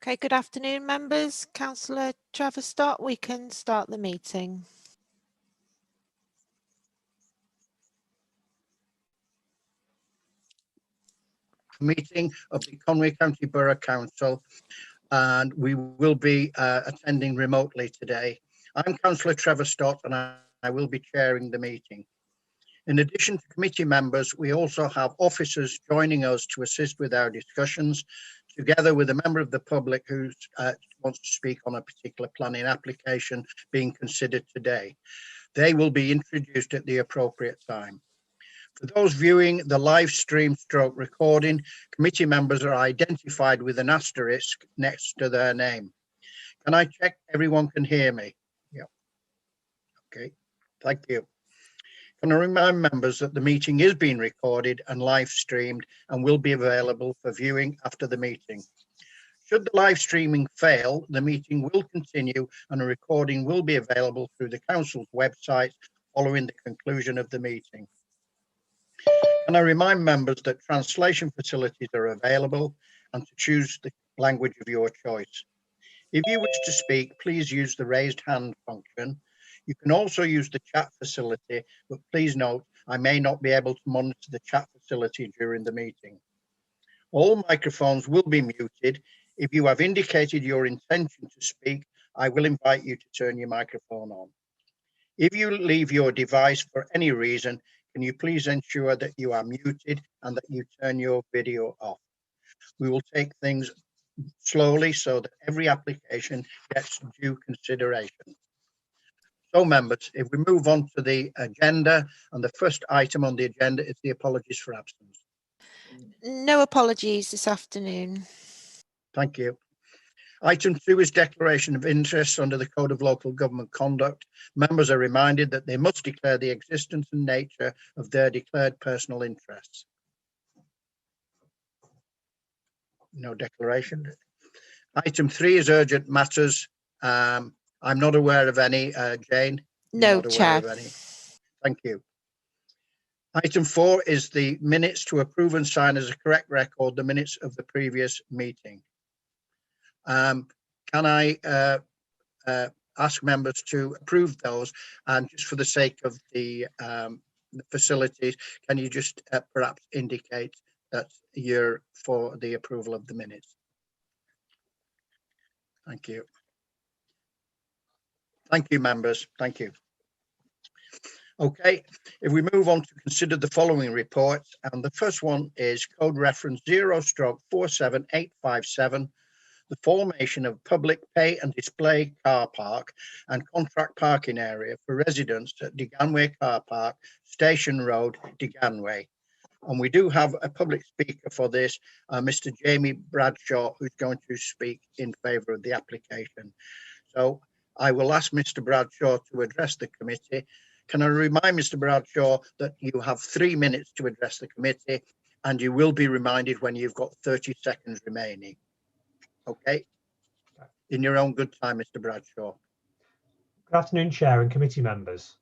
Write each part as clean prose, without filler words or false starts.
Okay, good afternoon, members. Councillor Trevor Stott, we can start the meeting. Meeting of the Conwy County Borough Council, and we will be attending remotely today. I'm Councillor Trevor Stott and I will be chairing the meeting. In addition to committee members, we also have officers joining us to assist with our discussions, together with a member of the public who wants to speak on a particular planning application being considered today. They will be introduced at the appropriate time. For those viewing the live stream stroke recording, committee members are identified with an asterisk next to their name. Can I check everyone can hear me? Yeah. Okay, thank you. Can I remind members that the meeting is being recorded and live streamed and will be available for viewing after the meeting. Should the live streaming fail, the meeting will continue and a recording will be available through the council's website following the conclusion of the meeting. And I remind members that translation facilities are available and to choose the language of your choice. If you wish to speak, please use the raised hand function. You can also use the chat facility, but please note, I may not be able to monitor the chat facility during the meeting. All microphones will be muted. If you have indicated your intention to speak, I will invite you to turn your microphone on. If you leave your device for any reason, can you please ensure that you are muted and that you turn your video off? We will take things slowly so that every application gets due consideration. So members, if we move on to the agenda, and the first item on the agenda is the apologies for absence. No apologies this afternoon. Thank you. Item 2 is declaration of interest under the Code of Local Government Conduct. Members are reminded that they must declare the existence and nature of their declared personal interests. No declaration. Item 3 is urgent matters. I'm not aware of any, Jane. No, Chair. Thank you. Item 4 is the minutes to approve and sign as a correct record the minutes of the previous meeting. Can I ask members to approve those? And just for the sake of the facilities, can you just perhaps indicate that you're for the approval of the minutes? Thank you. Thank you, members. Thank you. Okay, if we move on to consider the following reports, and the first one is code reference 0/47857, the formation of public pay and display car park and contract parking area for residents at Deganway Car Park, Station Road, Deganway. And we do have a public speaker for this, Mr. Jamie Bradshaw, who's going to speak in favour of the application. So I will ask Mr. Bradshaw to address the committee. Can I remind Mr. Bradshaw that you have 3 minutes to address the committee, and you will be reminded when you've got 30 seconds remaining. Okay, in your own good time, Mr. Bradshaw. Good afternoon, Chair and committee members.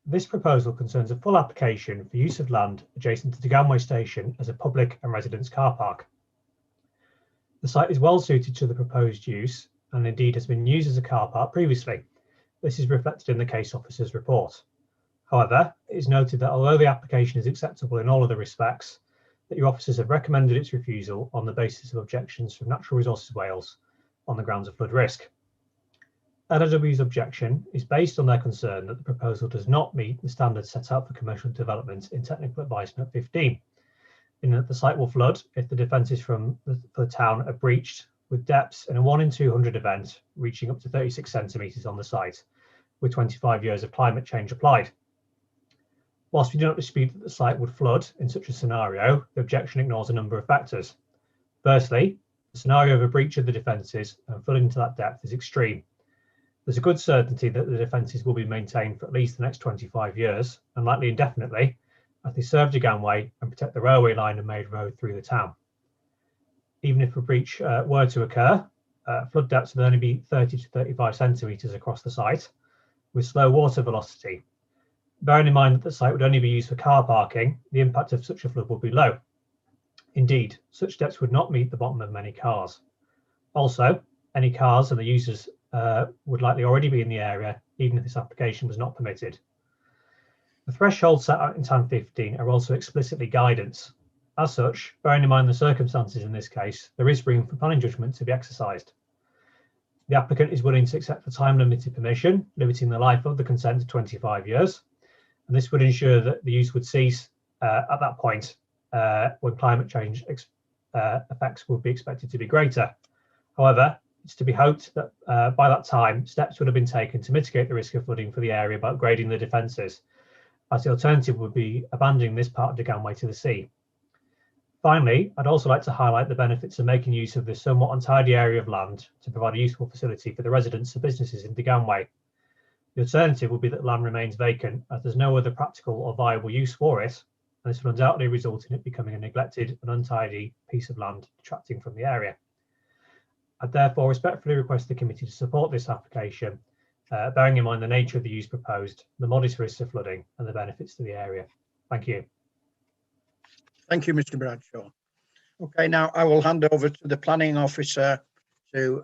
This proposal concerns a full application for use of land adjacent to Deganway Station as a public and residence car park. The site is well suited to the proposed use and indeed has been used as a car park previously. This is reflected in the case officer's report. However, it is noted that although the application is acceptable in all other respects, that your officers have recommended its refusal on the basis of objections from Natural Resources Wales on the grounds of flood risk. LRW's objection is based on their concern that the proposal does not meet the standards set out for commercial development in Technical Advice Note 15, in that the site will flood if the defences for the town are breached, with depths in a 1 in 200 event reaching up to 36 centimetres on the site, with 25 years of climate change applied. Whilst we do not dispute that the site would flood in such a scenario, the objection ignores a number of factors. Firstly, the scenario of a breach of the defences and flooding to that depth is extreme. There's a good certainty that the defences will be maintained for at least the next 25 years, and likely indefinitely, as they serve Deganway and protect the railway line and main road through the town. Even if a breach were to occur, flood depths will only be 30 to 35 centimetres across the site, with slow water velocity. Bearing in mind that the site would only be used for car parking, the impact of such a flood would be low. Indeed, such depths would not meet the bottom of many cars. Also, Any cars and the users would likely already be in the area, even if this application was not permitted. The thresholds set out in TAN 15 are also explicitly guidance. As such, bearing in mind the circumstances in this case, there is room for planning judgment to be exercised. The applicant is willing to accept a time-limited permission, limiting the life of the consent to 25 years, and this would ensure that the use would cease at that point when climate change effects would be expected to be greater. However, it's to be hoped that by that time, steps would have been taken to mitigate the risk of flooding for the area by upgrading the defences, as the alternative would be abandoning this part of the Ganway to the sea. Finally, I'd also like to highlight the benefits of making use of this somewhat untidy area of land to provide a useful facility for the residents and businesses in Ganway. The alternative would be that land remains vacant, as there's no other practical or viable use for it, and this will undoubtedly result in it becoming a neglected and untidy piece of land detracting from the area. I therefore respectfully request the committee to support this application, bearing in mind the nature of the use proposed, the modest risks of flooding and the benefits to the area. Thank you. Thank you, Mr. Bradshaw. Okay, now I will hand over to the planning officer to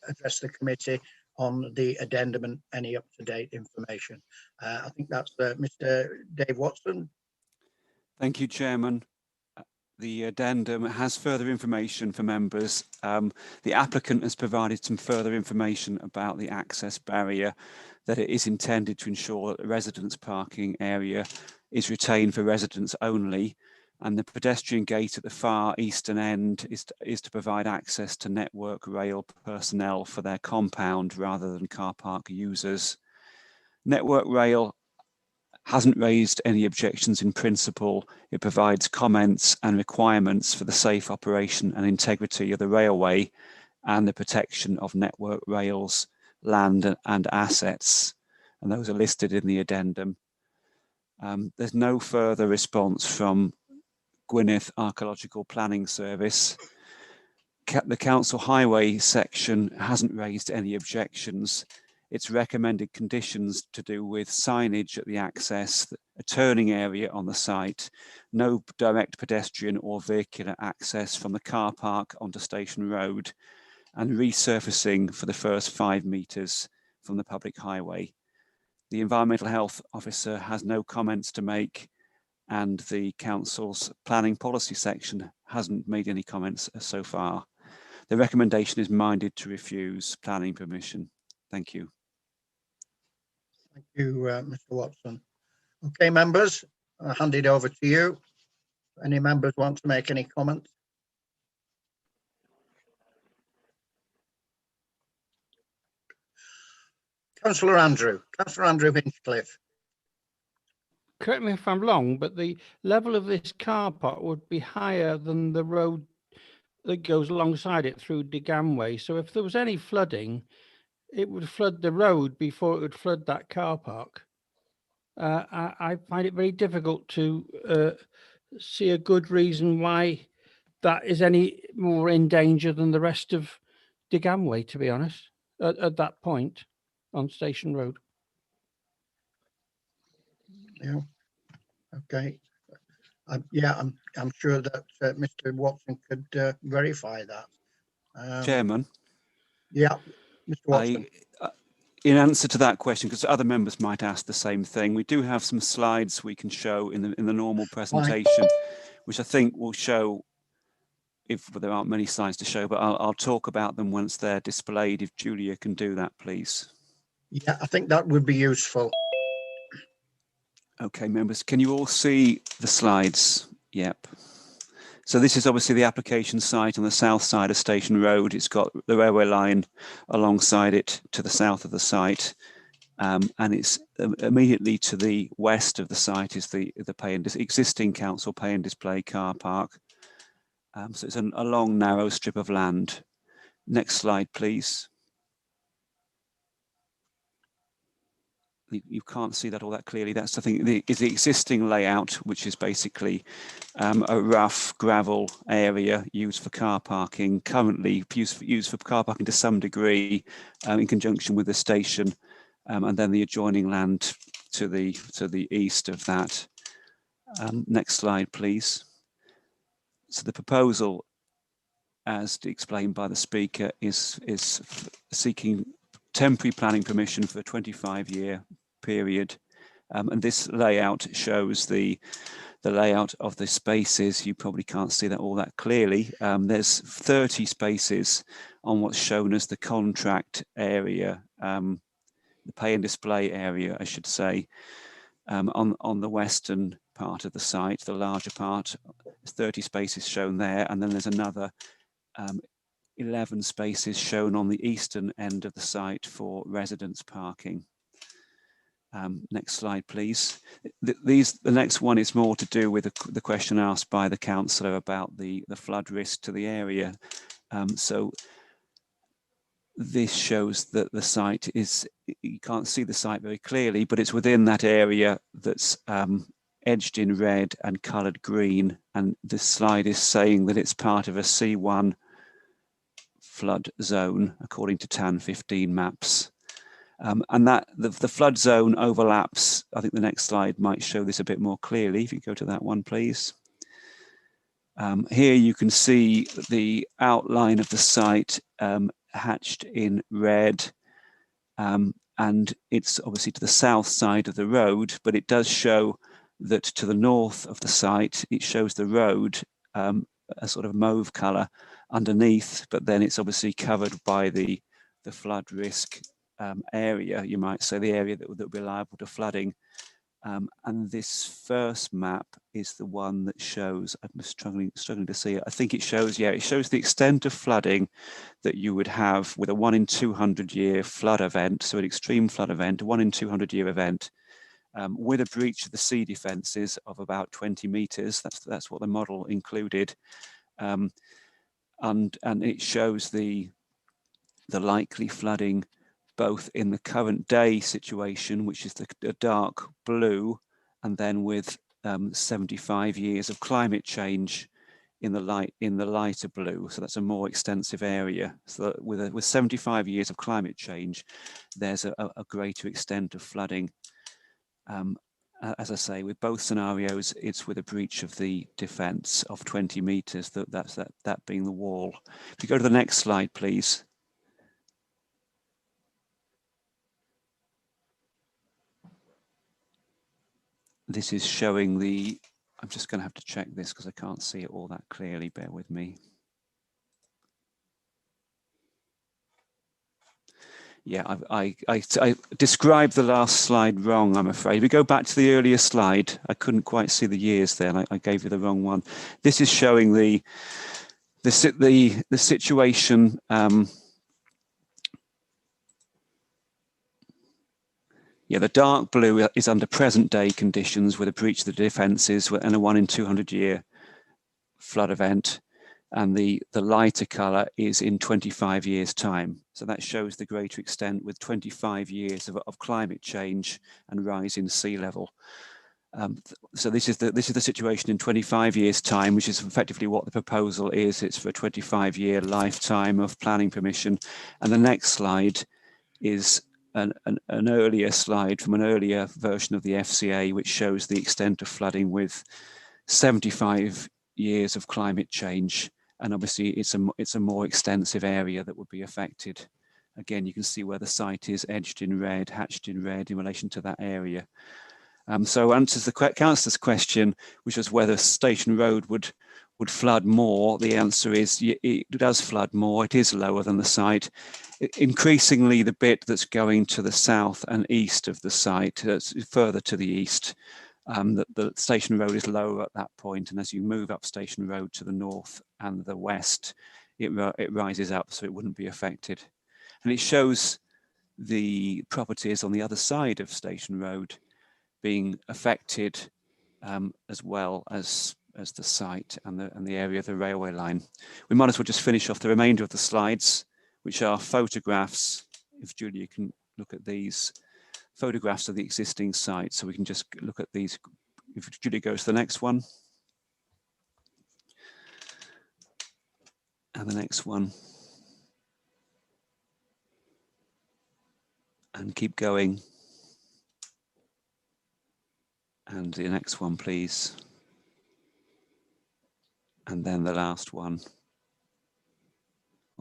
address the committee on the addendum and any up-to-date information. I think that's Mr. Dave Watson. Thank you, Chairman. The addendum has further information for members. The applicant has provided some further information about the access barrier, that it is intended to ensure that the residents' parking area is retained for residents only, and the pedestrian gate at the far eastern end is to provide access to Network Rail personnel for their compound rather than car park users. Network Rail hasn't raised any objections in principle. It provides comments and requirements for the safe operation and integrity of the railway and the protection of Network Rail's land and assets, and those are listed in the addendum. There's no further response from Gwynedd Archaeological Planning Service. The Council Highway section hasn't raised any objections. Its recommended conditions to do with signage at the access, a turning area on the site, no direct pedestrian or vehicular access from the car park onto Station Road, and resurfacing for the first 5 metres from the public highway. The Environmental Health Officer has no comments to make, and the Council's planning policy section hasn't made any comments so far. The recommendation is minded to refuse planning permission. Thank you. Thank you, Mr. Watson. Okay, members, I'll hand it over to you. Any members want to make any comments? Councillor Andrew Hinchcliffe. Correct me if I'm wrong, but the level of this car park would be higher than the road that goes alongside it through Ganway. So if there was any flooding, it would flood the road before it would flood that car park. I find it very difficult to see a good reason why that is any more in danger than the rest of Ganway, to be honest, at that point on Station Road. Yeah. Okay. Yeah, I'm sure that Mr. Watson could verify that. Chairman. Yeah, Mr. Watson. In answer to that question, because other members might ask the same thing, we do have some slides we can show in the normal presentation, which I think will show, if there aren't many slides to show, but I'll talk about them once they're displayed. If Julia can do that, please. Yeah, I think that would be useful. Okay, members, can you all see the slides? Yep. So this is obviously the application site on the south side of Station Road. It's got the railway line alongside it to the south of the site. And it's immediately to the west of the site is the existing council pay and display car park. So it's a long, narrow strip of land. Next slide, please. You can't see that all that clearly. That's, I think, is the existing layout, which is basically a rough gravel area used for car parking, currently used for car parking to some degree in conjunction with the station, and then the adjoining land to the east of that. Next slide, please. So the proposal as explained by the speaker, is seeking temporary planning permission for a 25-year period. And this layout shows the layout of the spaces. You probably can't see that all that clearly. There's 30 spaces on what's shown as the contract area, the pay and display area, I should say, on the western part of the site, the larger part. There's 30 spaces shown there, and then there's another 11 spaces shown on the eastern end of the site for residence parking. Next slide, please. The next one is more to do with the question asked by the councillor about the flood risk to the area. So this shows that the site is, you can't see the site very clearly, but it's within that area that's edged in red and coloured green. And this slide is saying that it's part of a C1 flood zone, according to TAN 15 maps. And that the flood zone overlaps. I think the next slide might show this a bit more clearly. If you go to that one, please. Here you can see the outline of the site hatched in red, and it's obviously to the south side of the road, but it does show that to the north of the site, it shows the road a sort of mauve colour underneath, but then it's obviously covered by the flood risk area, you might say, the area that would be liable to flooding. And this first map is the one that shows, I'm struggling to see it. I think it shows, yeah, it shows the extent of flooding that you would have with a 1 in 200 year flood event, so an extreme flood event, a 1 in 200 year event, with a breach of the sea defences of about 20 metres. That's what the model included. And it shows the likely flooding both in the current day situation, which is the dark blue, and then with 75 years of climate change in the lighter blue. So that's a more extensive area. So with 75 years of climate change, there's a greater extent of flooding. As I say, with both scenarios, it's with a breach of the defence of 20 metres. That being the wall. If you go to the next slide, please. This is showing the, I'm just going to have to check this because I can't see it all that clearly, bear with me. Yeah, I described the last slide wrong, I'm afraid. We go back to the earlier slide. I couldn't quite see the years there, and I gave you the wrong one. This is showing the situation yeah, the dark blue is under present day conditions with a breach of the defences and a 1 in 200 year flood event. And the lighter colour is in 25 years' time. So that shows the greater extent with 25 years of climate change and rise in sea level. So this is the situation in 25 years' time, which is effectively what the proposal is. It's for a 25-year lifetime of planning permission. And the next slide is an earlier slide from an earlier version of the FCA, which shows the extent of flooding with 75 years of climate change. And obviously it's a more extensive area that would be affected. Again, you can see where the site is edged in red, hatched in red in relation to that area. So answers the councillor's question, which was whether Station Road would flood more. The answer is it does flood more. It is lower than the site. Increasingly, the bit that's going to the south and east of the site, further to the east, the Station Road is lower at that point, and as you move up Station Road to the north and the west, it rises up, so it wouldn't be affected. And it shows the properties on the other side of Station Road being affected as well as the site and the area of the railway line. We might as well just finish off the remainder of the slides, which are photographs. If Julia can look at these photographs of the existing site, so we can just look at these. If Julia goes to the next one. And the next one. And keep going. And the next one, please. And then the last one.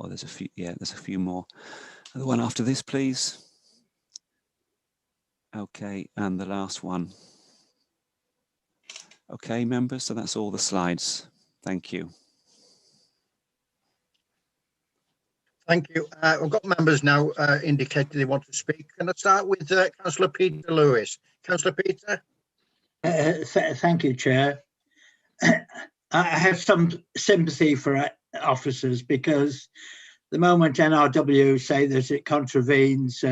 Oh, there's a few. Yeah, there's a few more. The one after this, please. Okay, and the last one. Okay, members, so that's all the slides. Thank you. Thank you. I've got members now indicated they want to speak. Can I start with Councillor Peter Lewis? Councillor Peter? Thank you, Chair. I have some sympathy for officers because the moment NRW say that it contravenes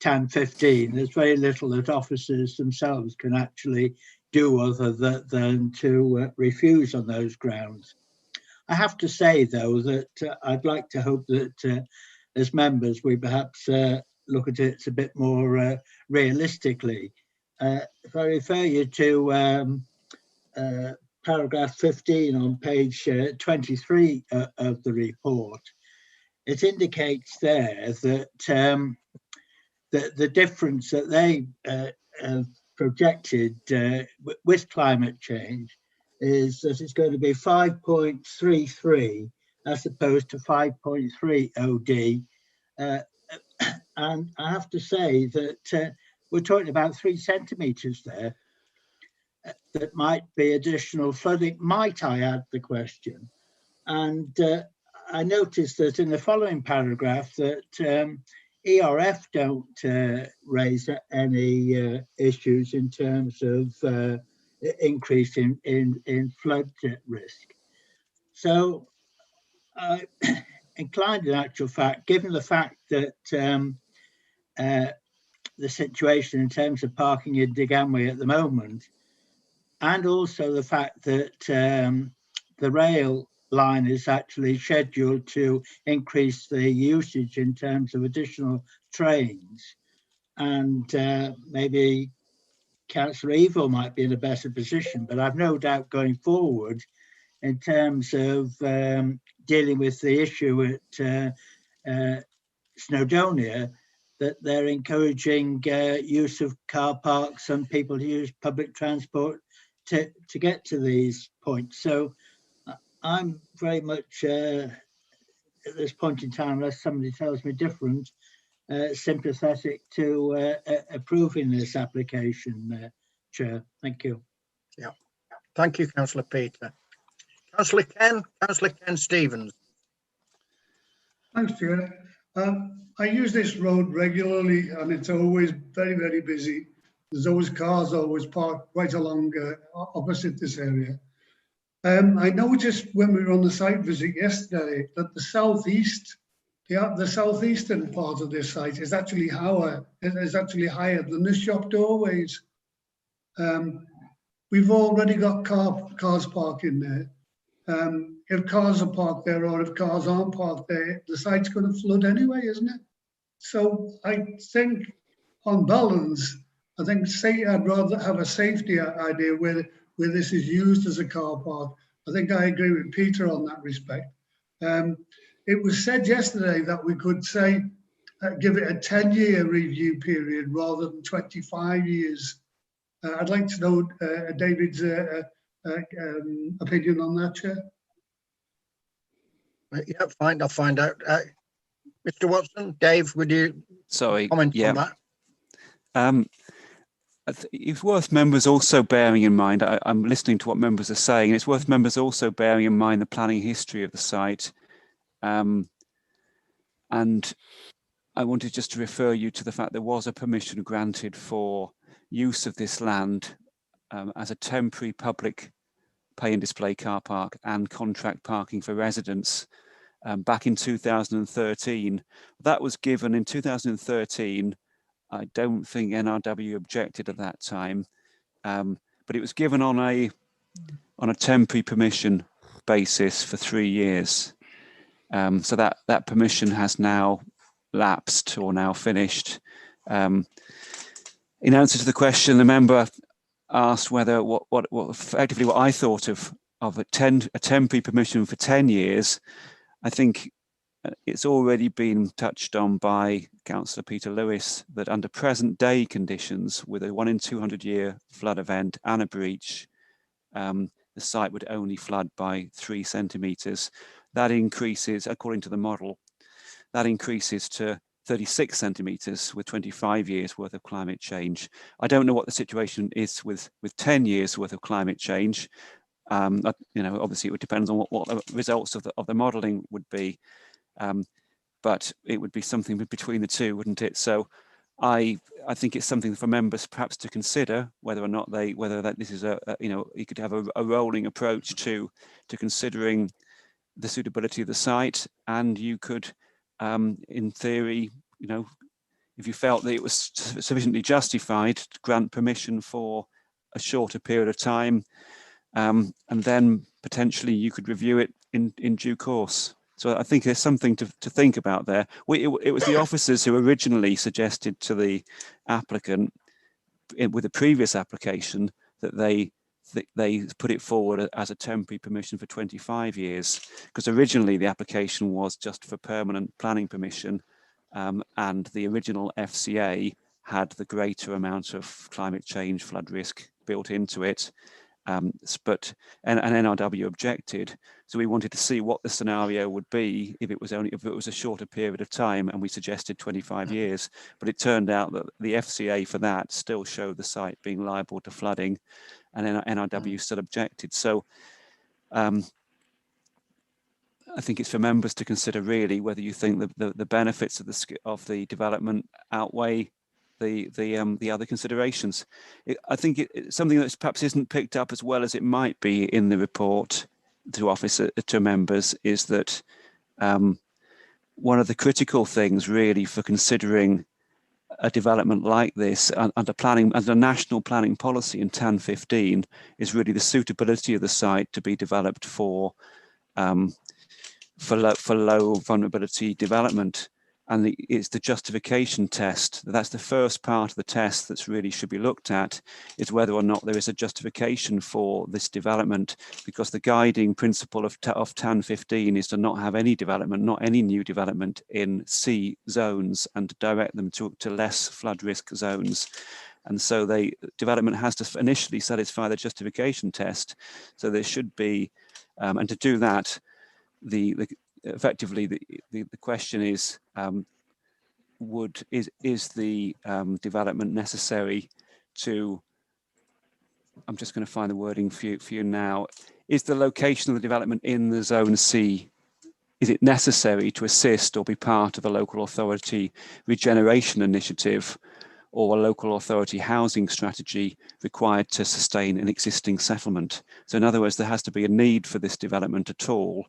TAN 15, there's very little that officers themselves can actually do other than to refuse on those grounds. I have to say, though, that I'd like to hope that as members we perhaps look at it a bit more realistically. If I refer you to paragraph 15 on page 23 of the report, it indicates there that the difference that they have projected with climate change is that it's going to be 5.33 as opposed to 5.3 OD. And I have to say that we're talking about 3 centimetres there. That might be additional flooding. Might I add the question? And I noticed that in the following paragraph that ERF don't raise any issues in terms of increase in flood risk. So I'm inclined in actual fact, given the fact that the situation in terms of parking in Digamway at the moment, and also the fact that the rail line is actually scheduled to increase the usage in terms of additional trains, and maybe Councillor Evil might be in a better position, but I've no doubt going forward in terms of dealing with the issue at Snowdonia, that they're encouraging use of car parks and people to use public transport to get to these points. So I'm very much at this point in time, unless somebody tells me different, sympathetic to approving this application, Chair. Thank you. Yeah. Thank you, Councillor Peter. Councillor Ken Stevens. Thanks, Chair. I use this road regularly and it's always very, very busy. There's always cars always parked right along opposite this area. I noticed when we were on the site visit yesterday that the southeastern part of this site is actually higher than the shop doorways. We've already got cars parking there. If cars are parked there or if cars aren't parked there, the site's going to flood anyway, isn't it? So I think on balance, I'd rather have a safety idea where this is used as a car park. I think I agree with Peter on that respect. It was said yesterday that we could say, give it a 10-year review period rather than 25 years. I'd like to know David's opinion on that, Chair. Yeah, fine, I'll find out. Mr. Watson, Dave, would you comment on that? It's worth members also bearing in mind, I'm listening to what members are saying, and it's worth members also bearing in mind the planning history of the site. And I wanted just to refer you to the fact there was a permission granted for use of this land as a temporary public pay and display car park and contract parking for residents back in 2013. That was given in 2013. I don't think NRW objected at that time, but it was given on a temporary permission basis for 3 years. So that permission has now lapsed or now finished. In answer to the question, the member asked whether what effectively what I thought of a temporary permission for 10 years. I think it's already been touched on by Councillor Peter Lewis that under present day conditions, with a 1 in 200 year flood event and a breach, the site would only flood by 3 centimetres. that increases, according to the model, that increases to 36 centimetres with 25 years worth of climate change. I don't know what the situation is with 10 years worth of climate change. Obviously it would depend on what the results of the modelling would be, but it would be something between the two, wouldn't it? So I think it's something for members perhaps to consider whether or not this is you could have a rolling approach to considering the suitability of the site, and you could, in theory, if you felt that it was sufficiently justified, to grant permission for a shorter period of time, and then potentially you could review it in due course. So I think there's something to think about there. It was the officers who originally suggested to the applicant with the previous application that they put it forward as a temporary permission for 25 years, because originally the application was just for permanent planning permission, and the original FCA had the greater amount of climate change flood risk built into it. But NRW objected, so we wanted to see what the scenario would be if it was a shorter period of time, and we suggested 25 years. But it turned out that the FCA for that still showed the site being liable to flooding, and NRW still objected. So I think it's for members to consider really whether you think the benefits of the development outweigh the other considerations. I think it's something that perhaps isn't picked up as well as it might be in the report to members, is that one of the critical things really for considering a development like this under national planning policy in TAN 15 is really the suitability of the site to be developed for low vulnerability development. And it's the justification test. That's the first part of the test that's really should be looked at, is whether or not there is a justification for this development, because the guiding principle of TAN 15 is to not have any development, not any new development in C zones, and to direct them to less flood risk zones. And so development has to initially satisfy the justification test. So there should be, and to do that, effectively the question is, is the development necessary to, I'm just going to find the wording for you now, is the location of the development in the zone C, is it necessary to assist or be part of a local authority regeneration initiative or a local authority housing strategy required to sustain an existing settlement? So in other words, there has to be a need for this development at all,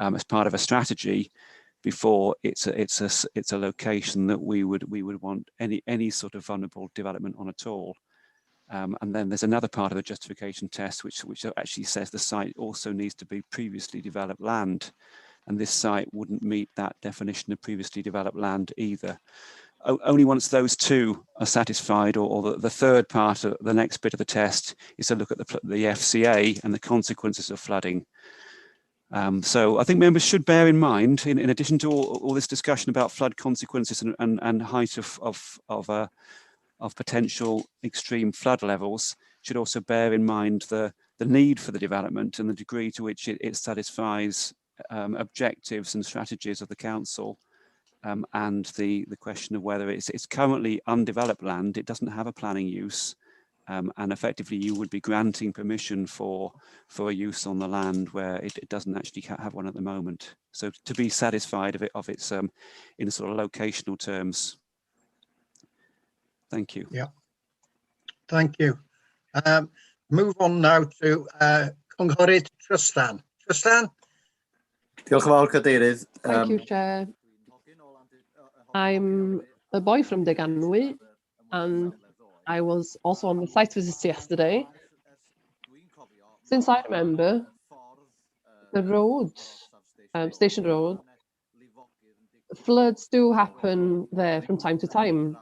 as part of a strategy, before it's a location that we would want any sort of vulnerable development on at all. And then there's another part of the justification test which actually says the site also needs to be previously developed land, and this site wouldn't meet that definition of previously developed land either. Only once those two are satisfied, or the third part of the next bit of the test is to look at the FCA and the consequences of flooding. So I think members should bear in mind, in addition to all this discussion about flood consequences and height of potential extreme flood levels, should also bear in mind the need for the development and the degree to which it satisfies objectives and strategies of the council, and the question of whether it's currently undeveloped land, it doesn't have a planning use. And effectively, you would be granting permission for a use on the land where it doesn't actually have one at the moment. So to be satisfied of its in sort of locational terms. Thank you. Yeah, thank you. Move on now to Cynghorydd Trystan. Trystan? Diolch yn fawr, Cadeirydd. Thank you, Chair. I'm a boy from Deganwy, and I was also on the site visit yesterday. Since I remember, the road, Station Road, floods do happen there from time to time.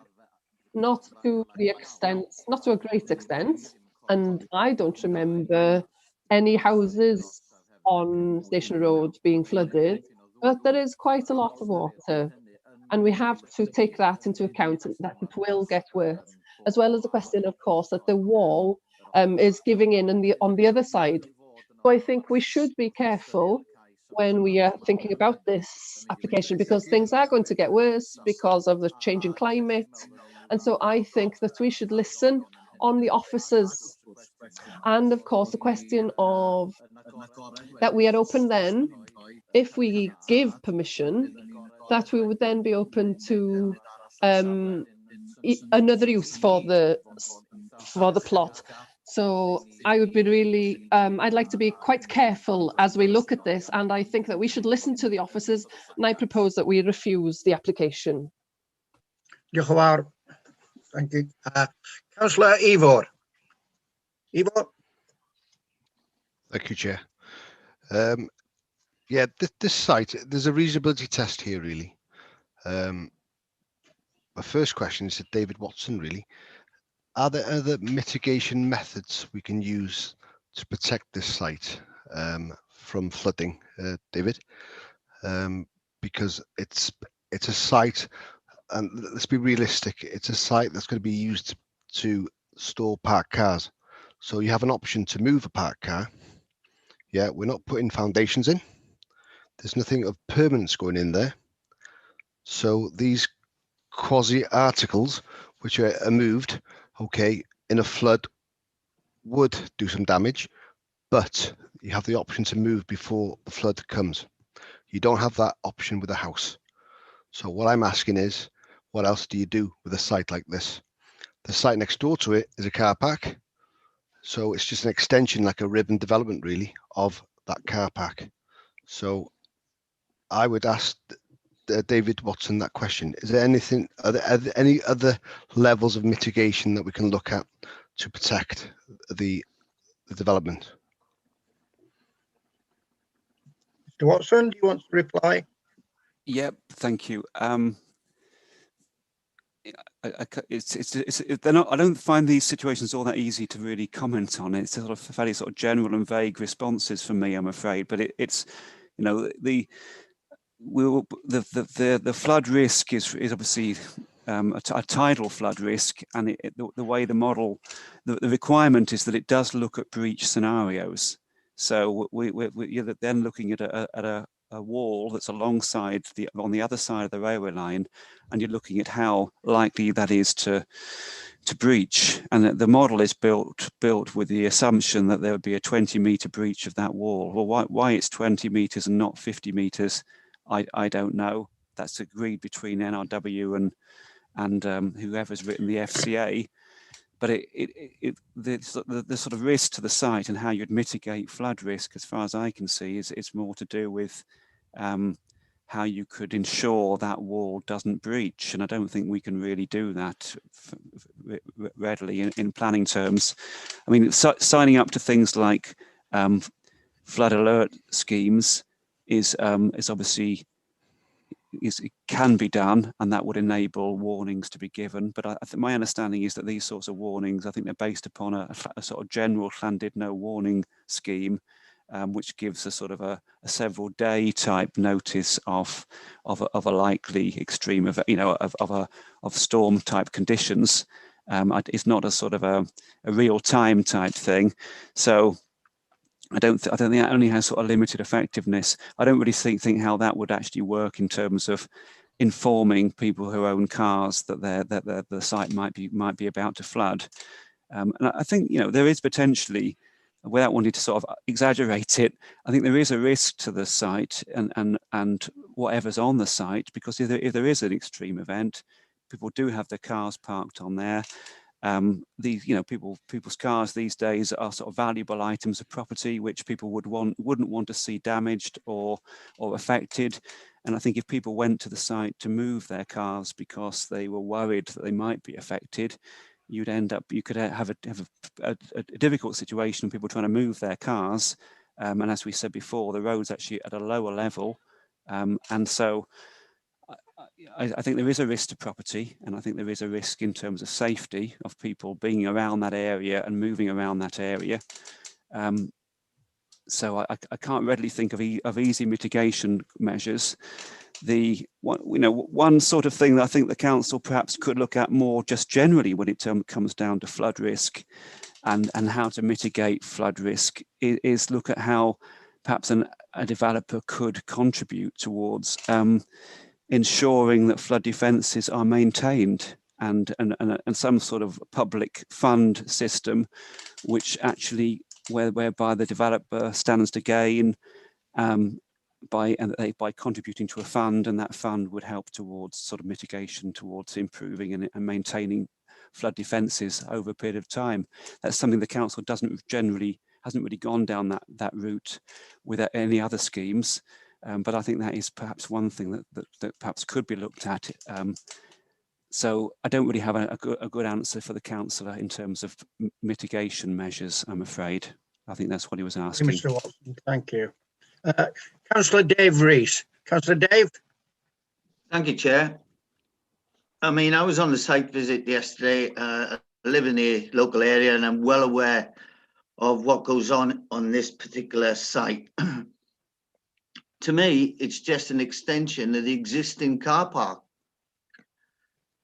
Not to a great extent, and I don't remember any houses on Station Road being flooded, but there is quite a lot of water, and we have to take that into account, that it will get worse, as well as the question, of course, that the wall is giving in on the other side. So I think we should be careful when we are thinking about this application, because things are going to get worse because of the changing climate. And so I think that we should listen on the officers. And of course, the question of that we are open then, if we give permission, that we would then be open to another use for the plot. So I would be really, I'd like to be quite careful as we look at this, and I think that we should listen to the officers, and I propose that we refuse the application. Diolch yn fawr. Thank you. Councillor Ivor. Ivor? Thank you, Chair. Yeah, this site, there's a reasonability test here, really. My first question is to David Watson, really. Are there other mitigation methods we can use to protect this site from flooding, David? Because it's a site, and let's be realistic, it's a site that's going to be used to store parked cars. So you have an option to move a parked car. Yeah, we're not putting foundations in. There's nothing of permanence going in there. So these quasi articles, which are moved, okay, in a flood would do some damage, but you have the option to move before the flood comes. You don't have that option with a house. So what I'm asking is, what else do you do with a site like this? The site next door to it is a car park. So it's just an extension, like a ribbon development, really, of that car park. So I would ask David Watson that question. Is there anything, are there any other levels of mitigation that we can look at to protect the development? Mr. Watson, do you want to reply? Yep, thank you. They're not. I don't find these situations all that easy to really comment on. It's sort of fairly sort of general and vague responses from me, I'm afraid. But it's, you know, the flood risk is obviously a tidal flood risk, and the way the model, the requirement is that it does look at breach scenarios. So you're then looking at a wall that's alongside on the other side of the railway line, and you're looking at how likely that is to breach. And the model is built with the assumption that there would be a 20-meter breach of that wall. Well, why it's 20 meters and not 50 meters, I don't know. That's agreed between NRW and whoever's written the FCA. But the sort of risk to the site and how you'd mitigate flood risk, as far as I can see, is more to do with how you could ensure that wall doesn't breach. And I don't think we can really do that readily in planning terms. I mean, signing up to things like flood alert schemes is obviously it can be done, and that would enable warnings to be given. But I think my understanding is that these sorts of warnings, I think they're based upon a sort of general Llandudno warning scheme, which gives a sort of a several day type notice of a likely extreme of of storm type conditions. It's not a sort of a real time type thing. So I don't think that only has sort of limited effectiveness. I don't really think how that would actually work in terms of informing people who own cars that the site might be about to flood. And I think, you know, there is potentially, without wanting to sort of exaggerate it, I think there is a risk to the site and whatever's on the site, because if there is an extreme event, people do have their cars parked on there. People's cars these days are sort of valuable items of property which people wouldn't want to see damaged or affected. And I think if people went to the site to move their cars because they were worried that they might be affected, you could have a difficult situation of people trying to move their cars. And as we said before, the road's actually at a lower level, and so I think there is a risk to property, and I think there is a risk in terms of safety of people being around that area and moving around that area. So I can't readily think of easy mitigation measures. One sort of thing that I think the council perhaps could look at more just generally when it comes down to flood risk and how to mitigate flood risk is look at how perhaps a developer could contribute towards ensuring that flood defences are maintained, and some sort of public fund system, which actually whereby the developer stands to gain by contributing to a fund, and that fund would help towards sort of mitigation, towards improving and maintaining flood defences over a period of time. That's something the council hasn't really gone down that route with any other schemes, but I think that is perhaps one thing that perhaps could be looked at. So I don't really have a good answer for the councillor in terms of mitigation measures, I'm afraid. I think that's what he was asking. Mr. Watson, thank you. Councillor Dave Rees. Councillor Dave. Thank you, Chair. I mean, I was on the site visit yesterday. I live in the local area and I'm well aware of what goes on this particular site. To me, it's just an extension of the existing car park.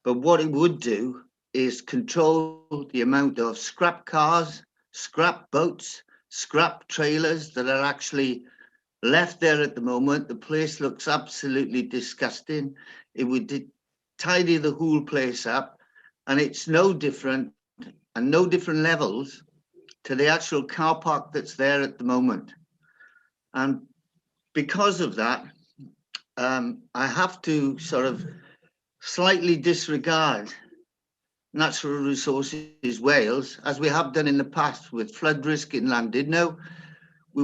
But what it would do is control the amount of scrap cars, scrap boats, scrap trailers that are actually left there at the moment. The place looks absolutely disgusting. It would tidy the whole place up, and it's no different and no different levels to the actual car park that's there at the moment. And because of that, I have to sort of slightly disregard Natural Resources Wales, as we have done in the past with flood risk in Llandudno. We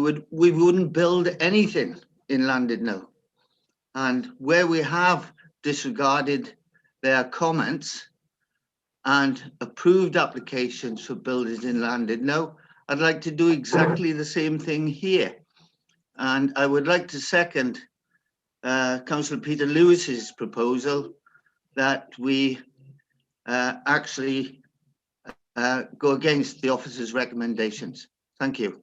wouldn't build anything in Llandudno. And where we have disregarded their comments and approved applications for buildings in Llandudno, I'd like to do exactly the same thing here. And I would like to second Councillor Peter Lewis's proposal that we actually go against the officer's recommendations. Thank you.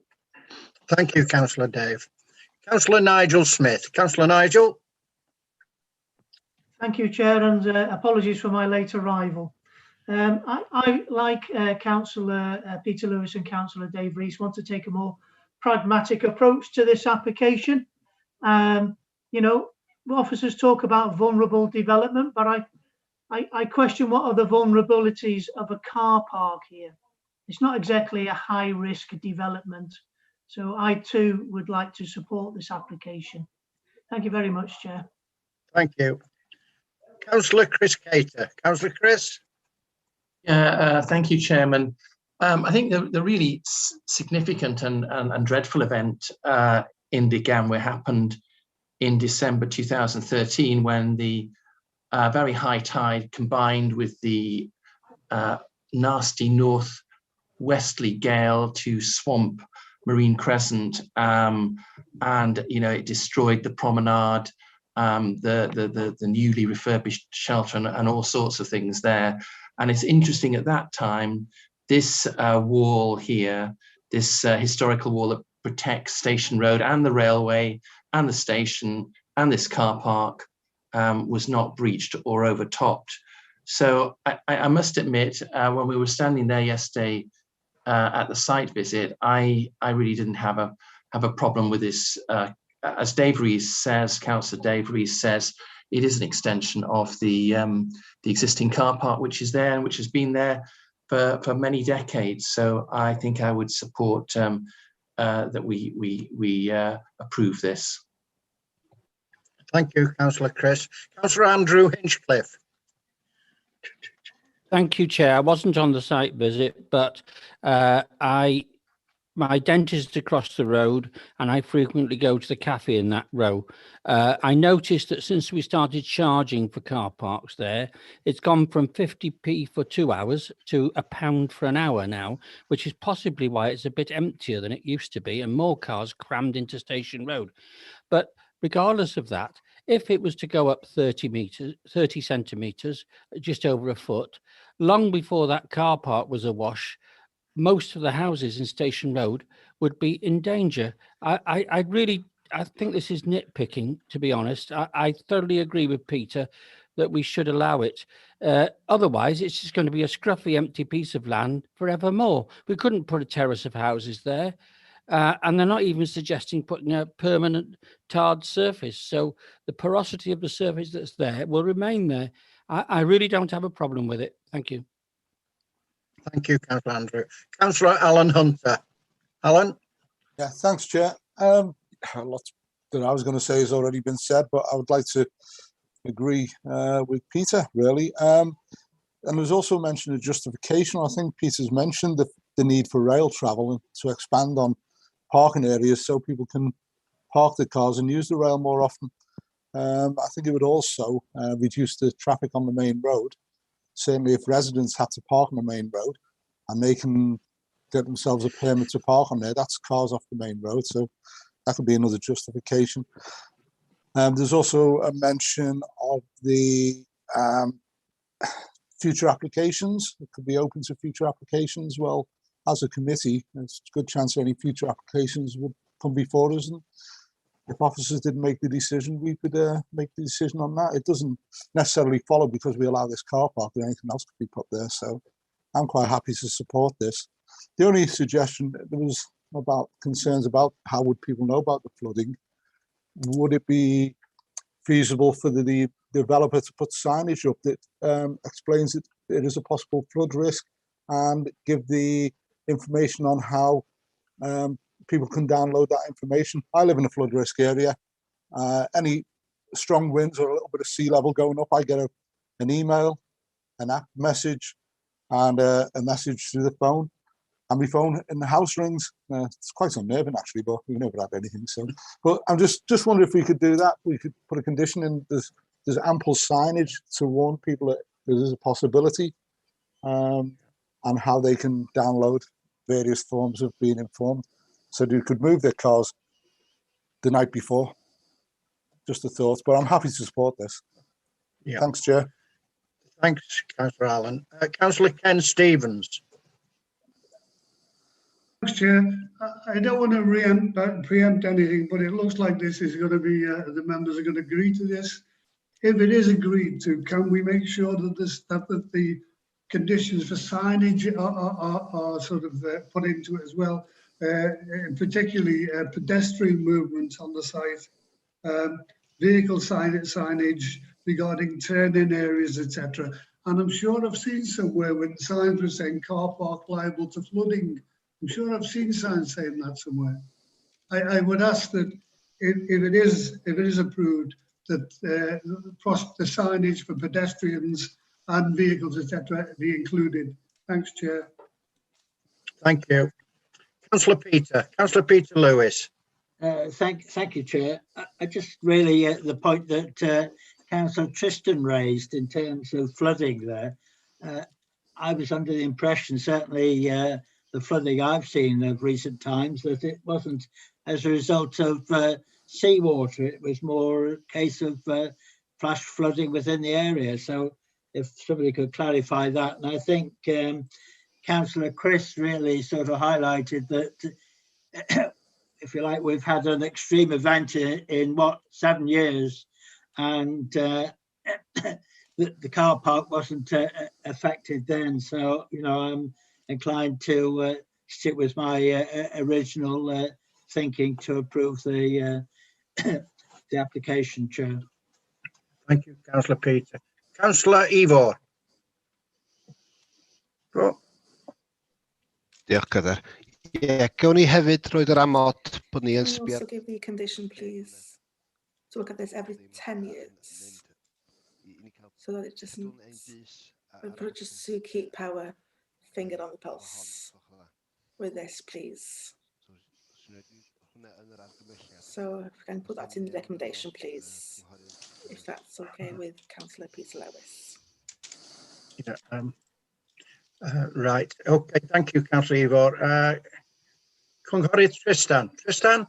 Thank you, Councillor Dave. Councillor Nigel Smith. Councillor Nigel. Thank you, Chair, and apologies for my late arrival. I like Councillor Peter Lewis and Councillor Dave Rees, want to take a more pragmatic approach to this application. You know, officers talk about vulnerable development, but I question what are the vulnerabilities of a car park here. It's not exactly a high risk development. So I too would like to support this application. Thank you very much, Chair. Thank you. Councillor Chris Cater. Councillor Chris. Thank you, Chairman. I think the really significant and dreadful event in Digamwe happened in December 2013, when the very high tide combined with the nasty northwesterly gale to swamp Marine Crescent, and it destroyed the promenade, the newly refurbished shelter, and all sorts of things there. And it's interesting, at that time, this wall here, this historical wall that protects Station Road and the railway and the station and this car park was not breached or overtopped. So I must admit, when we were standing there yesterday at the site visit, I really didn't have a problem with this. As Dave Rees says, Councillor Dave Rees says, it is an extension of the existing car park, which is there and which has been there for many decades. So I think I would support that we approve this. Thank you, Councillor Chris. Councillor Andrew Hinchcliffe. Thank you, Chair. I wasn't on the site visit, but my dentist is across the road and I frequently go to the cafe in that row. I noticed that since we started charging for car parks there, it's gone from 50p for 2 hours to £1 for an hour now, which is possibly why it's a bit emptier than it used to be and more cars crammed into Station Road. But regardless of that, if it was to go up 30 centimetres, just over a foot, long before that car park was awash, most of the houses in Station Road would be in danger. I think this is nitpicking, to be honest. I thoroughly agree with Peter that we should allow it. Otherwise, it's just going to be a scruffy, empty piece of land forevermore. We couldn't put a terrace of houses there. and they're not even suggesting putting a permanent tarred surface. So the porosity of the surface that's there will remain there. I really don't have a problem with it. Thank you. Thank you, Councillor Andrew. Councillor Alan Hunter. Alan? Yeah, thanks, Chair. A lot that I was going to say has already been said, but I would like to agree with Peter, really. And there's also mentioned a justification. I think Peter's mentioned the need for rail travel and to expand on parking areas so people can park their cars and use the rail more often. I think it would also reduce the traffic on the main road. Certainly if residents have to park on the main road and they can get themselves a permit to park on there, that's cars off the main road. So that could be another justification. There's also a mention of the future applications. It could be open to future applications. Well, as a committee, there's a good chance any future applications would come before us. And if officers didn't make the decision, we could make the decision on that. It doesn't necessarily follow because we allow this car park that anything else could be put there. So I'm quite happy to support this. The only suggestion, there was about concerns about how would people know about the flooding. Would it be feasible for the developer to put signage up that explains that it is a possible flood risk and give the information on how people can download that information? I live in a flood risk area. Any strong winds or a little bit of sea level going up, I get an email, an app message, and a message through the phone. And my phone in the house rings. It's quite unnerving actually, but we never had anything. So, but I'm just wondering if we could do that. We could put a condition in. There's ample signage to warn people that there is a possibility, and how they can download various forms of being informed, so they could move their cars the night before. Just a thought, but I'm happy to support this. Yeah. Thanks, Chair. Thanks, Councillor Allen. Councillor Ken Stevens. Thanks, Chair. I don't want to preempt anything, but it looks like this is going to be, the members are going to agree to this. If it is agreed to, can we make sure that that the conditions for signage are sort of put into it as well, particularly pedestrian movement on the site, vehicle signage regarding turn-in areas, etc. And I'm sure I've seen somewhere when signs were saying car park liable to flooding. I'm sure I've seen signs saying that somewhere. I would ask that if it is approved, that the signage for pedestrians and vehicles, etc., be included. Thanks, Chair. Thank you. Councillor Peter Lewis. Thank you, Chair. I just really the point that Councillor Tristan raised in terms of flooding there. I was under the impression, certainly the flooding I've seen of recent times, that it wasn't as a result of seawater. It was more a case of flash flooding within the area. So if somebody could clarify that. And I think Councillor Chris really sort of highlighted that, if you like, we've had an extreme event in what, 7 years, and the car park wasn't affected then. So, you know, I'm inclined to stick with my original thinking to approve the the application, Chair. Thank you, Councillor Peter. Councillor Ivor. Diolch, Cadar. Ie, gawn ni hefyd roed yr amod bod ni yn Can you sbio. also give the condition, please, to look at this every 10 years, so that it doesn't, but just to keep our finger on the pulse with this, please. So if we can put that in the recommendation, please, if that's okay with Councillor Peter Lewis. Yeah, right. Okay. Thank you, Councillor Ivor. Cynghorydd Tristan. Tristan.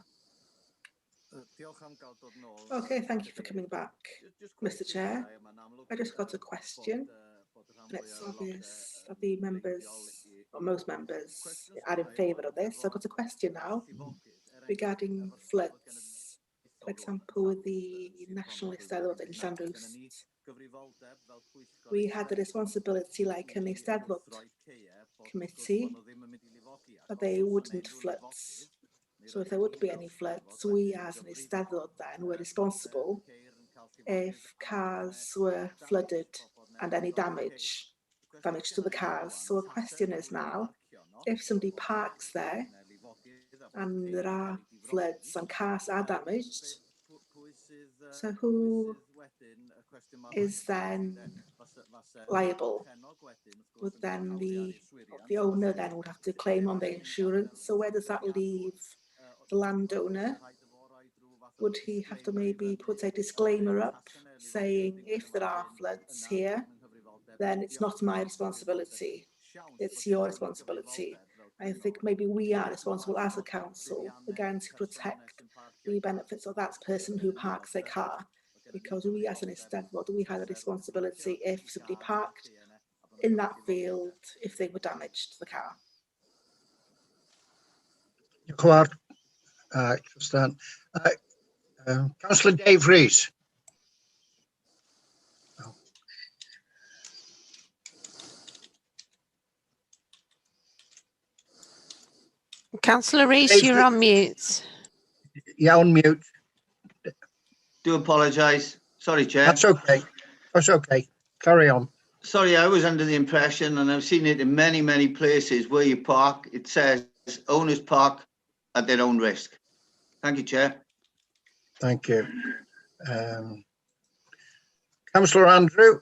Okay, thank you for coming back, Mr. Chair. I just got a question, and it's obvious that the members, or most members, are in favour of this. So I've got a question now regarding floods. For example, with the National Eisteddfod in Llanrwst, we had the responsibility, like an Eisteddfod committee, that they wouldn't flood So if there would be any floods, we as an Eisteddfod then were responsible if cars were flooded and any damage to the cars. So the question is now, if somebody parks there and there are floods and cars are damaged, so who is then liable? Would then the owner then would have to claim on the insurance. So where does that leave the landowner? Would he have to maybe put a disclaimer up saying if there are floods here, then it's not my responsibility, it's your responsibility. I think maybe we are responsible as a council, again, to protect the benefits of that person who parks their car, because we as an Eisteddfod, we had a responsibility if somebody parked in that field, if they were damaged, the car. Councillor Dave Rees. Councillor Rees, you're on mute. Yeah, on mute. Do apologise. Sorry, Chair. That's okay. That's okay. Carry on. Sorry, I was under the impression, and I've seen it in many, many places where you park, it says owners park at their own risk. Thank you, Chair. Thank you. Councillor Andrew.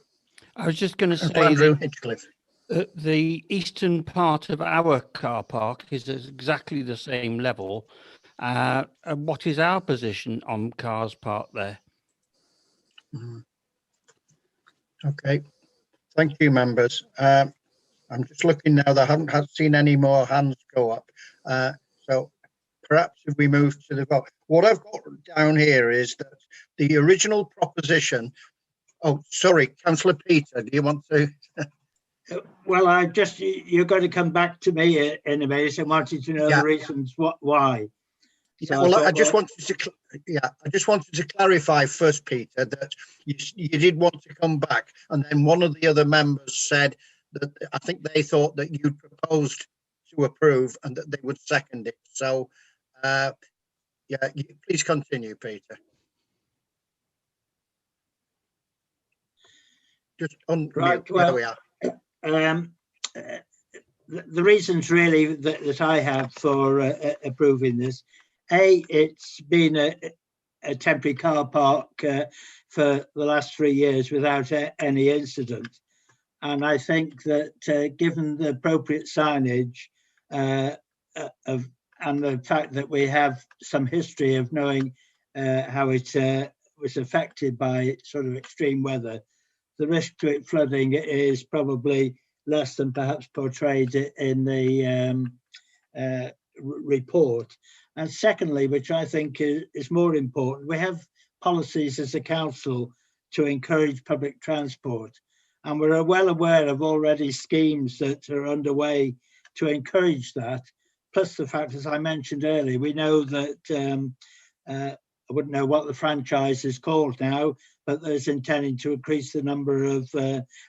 I was just going to say Andrew Hinchcliffe. The eastern part of our car park is at exactly the same level. What is our position on cars parked there? Okay. Thank you, members. I'm just looking now. I haven't seen any more hands go up. So perhaps if we move to the vote. What I've got down here is that the original proposition. Oh, sorry, Councillor Peter, do you want to? Well, you're going to come back to me in a minute and wanted to know the reasons why. Yeah, so well, I just wanted to clarify first, Peter, that you did want to come back, and then one of the other members said that I think they thought that you proposed to approve and that they would second it. So, yeah, please continue, Peter. Just on right. Well, there we are. The reasons really that I have for approving this. It's been a temporary car park for the last 3 years without any incident. And I think that given the appropriate signage and the fact that we have some history of knowing how it was affected by sort of extreme weather, the risk to it flooding is probably less than perhaps portrayed in the report. And secondly, which I think is more important, we have policies as a council to encourage public transport. And we're well aware of already schemes that are underway to encourage that. Plus the fact, as I mentioned earlier, we know that, I wouldn't know what the franchise is called now, but there's intending to increase the number of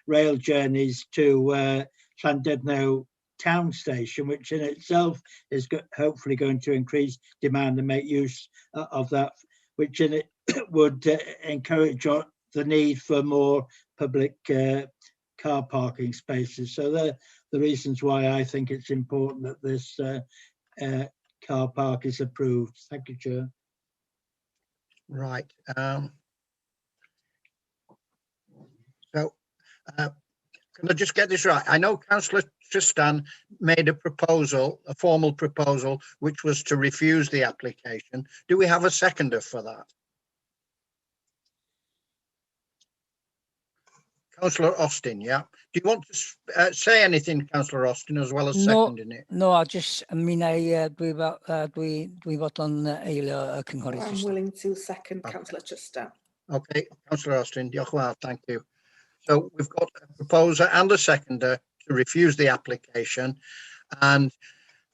rail journeys to Llandudno town station, which in itself is hopefully going to increase demand and make use of that, which in it would encourage the need for more public car parking spaces. So they're the reasons why I think it's important that this car park is approved. Thank you, Chair. Right. So can I just get this right? I know Councillor Tristan made a proposal, a formal proposal, which was to refuse the application. Do we have a seconder for that? Councillor Austin, yeah. Do you want to say anything, Councillor Austin, as well as seconding it? No, I mean, dwi fod yn eilio y cynghorydd. I'm willing to second Councillor Tristan. Okay, Councillor Austin, diolch yn fawr, thank you. So we've got a proposer and a seconder to refuse the application, and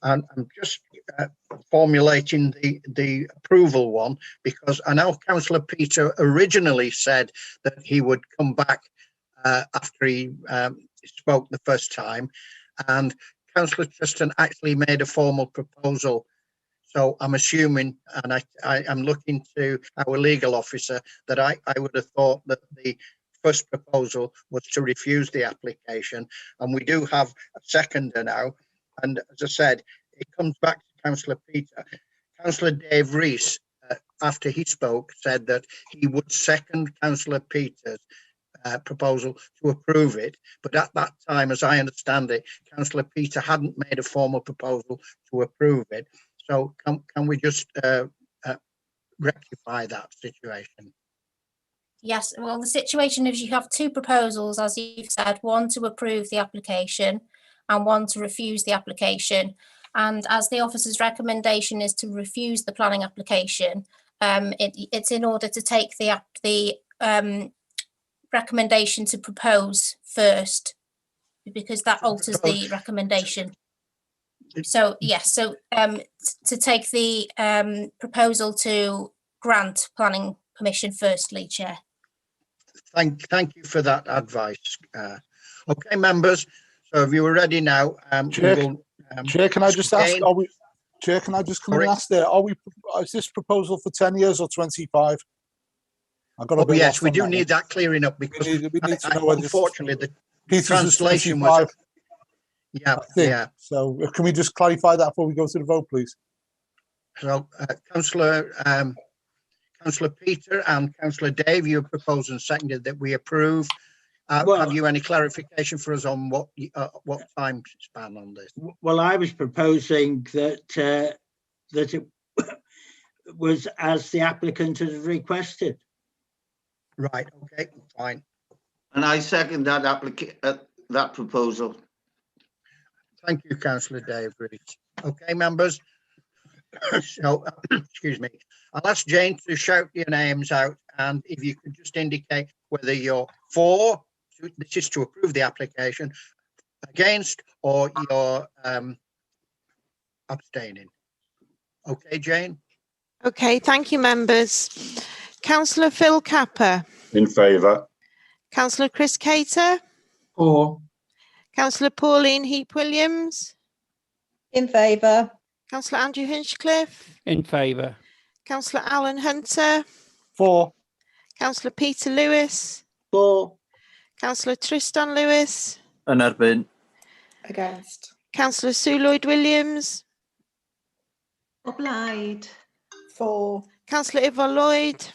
I'm just formulating the approval one, because I know Councillor Peter originally said that he would come back after he spoke the first time, and Councillor Tristan actually made a formal proposal. So I'm assuming, and I'm looking to our legal officer, that I would have thought that the first proposal was to refuse the application, and we do have a seconder now. And as I said, it comes back to Councillor Peter. Councillor Dave Rees, after he spoke, said that he would second Councillor Peter's proposal to approve it. But at that time, as I understand it, Councillor Peter hadn't made a formal proposal to approve it. So can we just rectify that situation? Yes, well, the situation is you have two proposals, as you've said, one to approve the application and one to refuse the application. And as the officer's recommendation is to refuse the planning application, it's in order to take the recommendation to propose first, because that alters the recommendation. So yes, so to take the proposal to grant planning permission firstly, Chair. Thank you for that advice. Okay, members. So if you are ready now, Chair, we will, Chair, can I just ask? again. Chair, can I just come in and ask there? Is this proposal for 10 years or 25? I got a bit yes, lost we on do that need one. that clearing up, because we need to know whether unfortunately the Peter's translation was 25. Yeah. So can we just clarify that before we go to the vote, please? So Councillor Peter and Councillor Dave, you proposed and seconded that we approve. Have you any clarification for us on what time span on this? Well, I was proposing that that it was as the applicant has requested. Right. Okay. Fine. And I second that proposal. Thank you, Councillor Dave Rees. Okay, members. So, excuse me. I'll ask Jane to shout your names out, and if you could just indicate whether you're for, this is to approve the application, against, or you're abstaining. Okay, Jane? Okay, thank you, members. Councillor Phil Capper. In favour. Councillor Chris Cater. For. Councillor Pauline Heap-Williams. In favour. Councillor Andrew Hinchcliffe. In favour. Councillor Alan Hunter. For. Councillor Peter Lewis. For. Councillor Tristan Lewis. Yn erbyn. Against. Councillor Sue Lloyd-Williams. O blaid. For. Councillor Yvonne Lloyd.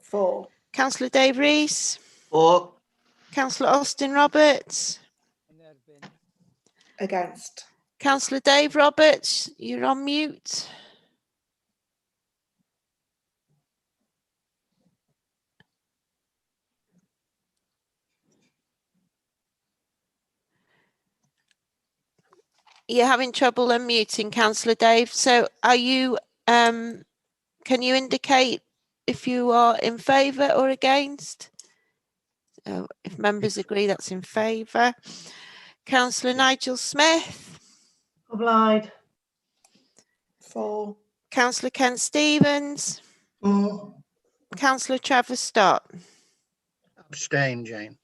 For. Councillor Dave Rees. For. Councillor Austin Roberts. Against. Councillor Dave Roberts, you're on mute. You're having trouble unmuting, Councillor Dave. So are you, can you indicate if you are in favour or against? So if members agree, that's in favour. Councillor Nigel Smith. Obliged. For. Councillor Ken Stevens. For. Councillor Trevor Stott. Abstain, Jane.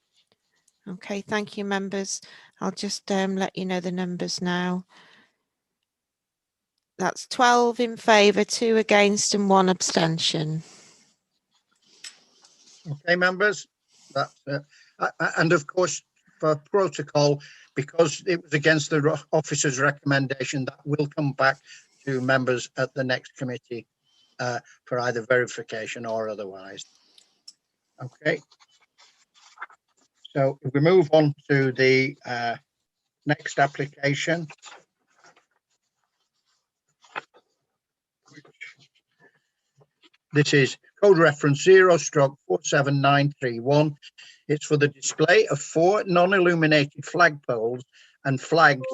Okay, thank you, members. I'll just let you know the numbers now. That's 12 in favour, 2 against and 1 abstention. Okay, members. That, and of course, for protocol, because it was against the officer's recommendation, that will come back to members at the next committee for either verification or otherwise. Okay. So if we move on to the next application. This is code reference 0/47931. It's for the display of 4 non-illuminated flagpoles and flags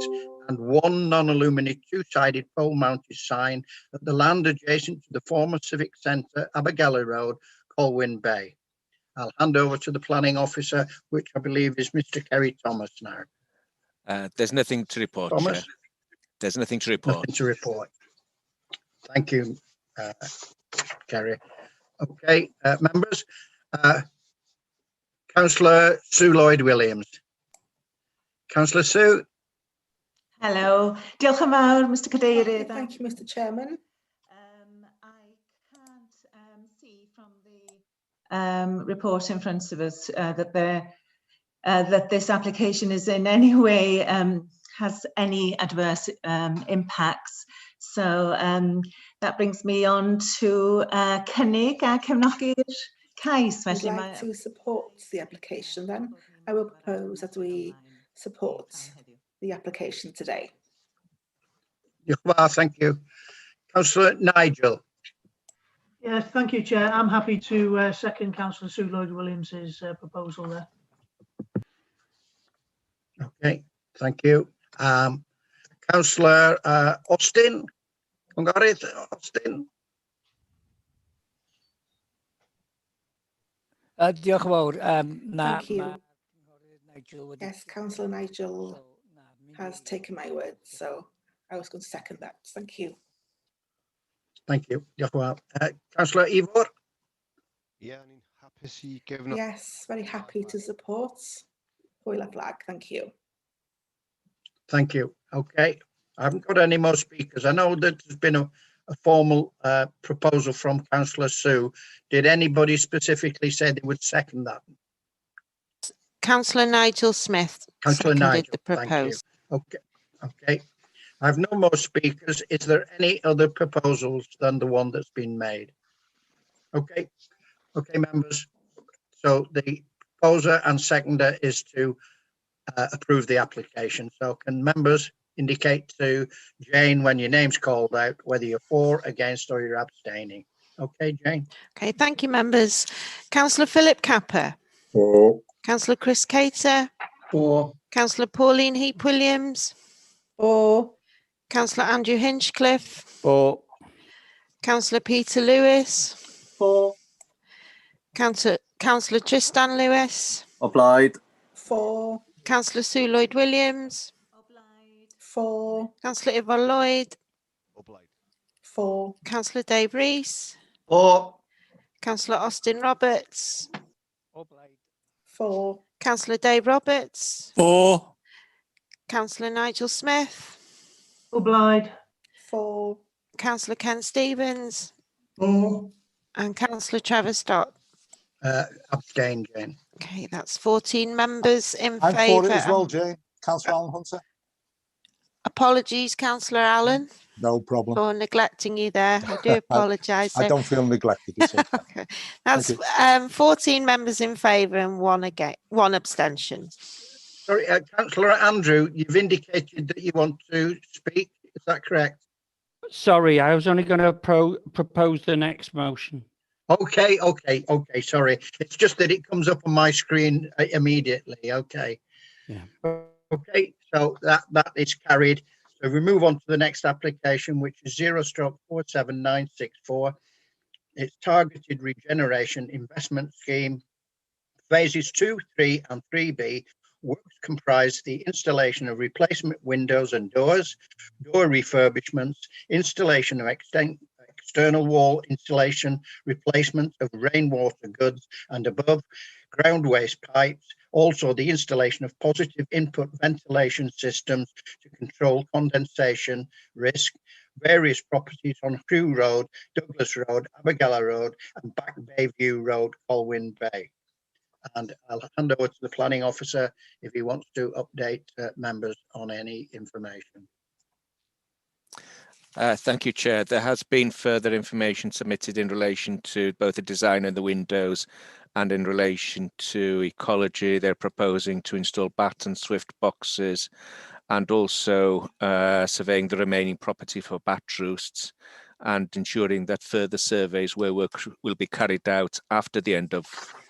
and 1 non-illuminated 2-sided pole-mounted sign at the land adjacent to the former Civic Centre, Abergele Road, Colwyn Bay. I'll hand over to the planning officer, which I believe is Mr. Kerry Thomas now. There's nothing to report, Thomas? Chair. There's nothing to report. Nothing to report. Thank you, Kerry. Okay, members. Councillor Sue Lloyd-Williams. Councillor Sue? Hello. Diolch yn fawr, Mr Cadeirydd. Thank you, Mr Chairman. I can't see from the report in front of us that this application is in any way has any adverse impacts. So that brings me on to cynnig a cefnogi'r cais. I'd like to support the application then. I will propose that we support the application today. Diolch yn fawr, thank you. Councillor Nigel. Yes, thank you, Chair. I'm happy to second Councillor Sue Lloyd-Williams's proposal there. Okay, thank you. Councillor Austin. Cynghorydd Austin. Diolch yn fawr. Thank you. Yes, Councillor Nigel has taken my word, so I was going to second that. Thank you. Thank you. Diolch yn fawr. Councillor Ifor. Yeah, ni'n hapus I gefn. Yes, very happy to support. Hwyl a flag, thank you. Thank you. Okay, I haven't got any more speakers. I know that there's been a formal proposal from Councillor Sue. Did anybody specifically say they would second that? Councillor Nigel Smith Councillor seconded Nigel, the thank you. proposal. Okay. I have no more speakers. Is there any other proposals than the one that's been made? Okay, members. So the proposer and seconder is to approve the application. So can members indicate to Jane when your name's called out whether you're for, against, or you're abstaining? Okay, Jane. Okay, thank you, members. Councillor Philip Capper. For. Councillor Chris Cater. For. Councillor Pauline Heap-Williams. For. Councillor Andrew Hinchcliffe. For. Councillor Peter Lewis. For. Councillor Tristan Lewis. Applied. For. Councillor Sue Lloyd-Williams. For. Councillor Yvonne Lloyd. For. Councillor Dave Rees. For. Councillor Austin Roberts. For. Councillor Dave Roberts. For. Councillor Nigel Smith. Obliged. For. Councillor Ken Stevens. For. And Councillor Trevor Stott. Abstain, Jane. Okay, that's 14 members in I'm favour. for it as well, Jane. Councillor Alan Hunter. Apologies, Councillor Allen, No problem. for neglecting you there. I do apologise. I don't feel neglected. It's okay. Okay. That's Thank you. 14 members in favour and one abstention. Sorry, Councillor Andrew, you've indicated that you want to speak. Is that correct? Sorry, I was only going to propose the next motion. Okay. Sorry, it's just that it comes up on my screen immediately. Okay. Yeah. Okay, so that is carried. So we move on to the next application, which is 0/47964. It's targeted regeneration investment scheme. Phases 2, 3, and 3B. Works comprise the installation of replacement windows and doors, door refurbishments, installation of external wall insulation, replacement of rainwater goods and above ground waste pipes, also the installation of positive input ventilation systems to control condensation risk, various properties on Crewe Road, Douglas Road, Abergele Road and Back Bayview Road, Colwyn Bay. And I'll hand over to the planning officer if he wants to update members on any information. Thank you, Chair. There has been further information submitted in relation to both the design of the windows and in relation to ecology. They're proposing to install bat and swift boxes and also surveying the remaining property for bat roosts and ensuring that further surveys where work will be carried out after the end of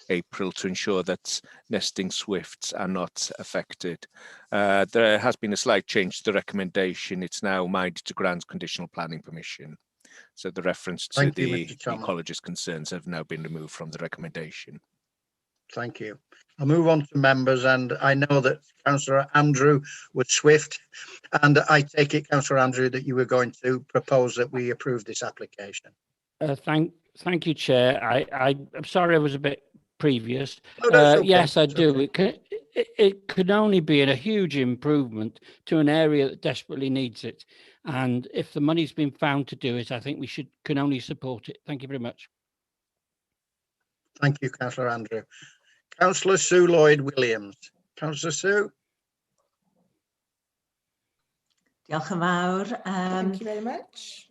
April to ensure that nesting swifts are not affected. There has been a slight change to the recommendation. It's now minded to grant conditional planning permission. So the reference to the ecologist concerns have now been removed from the recommendation. Thank you. I'll move on to members, and I know that Councillor Andrew was swift, and I take it, Councillor Andrew, that you were going to propose that we approve this application. Thank you, Chair. I'm sorry I was a bit previous. No, that's okay. Yes, I That's do. okay. It can only be a huge improvement to an area that desperately needs it. And if the money's been found to do it, I think we can only support it. Thank you very much. Thank you, Councillor Andrew. Councillor Sue Lloyd-Williams. Councillor Sue? Diolch yn fawr. Thank you very much.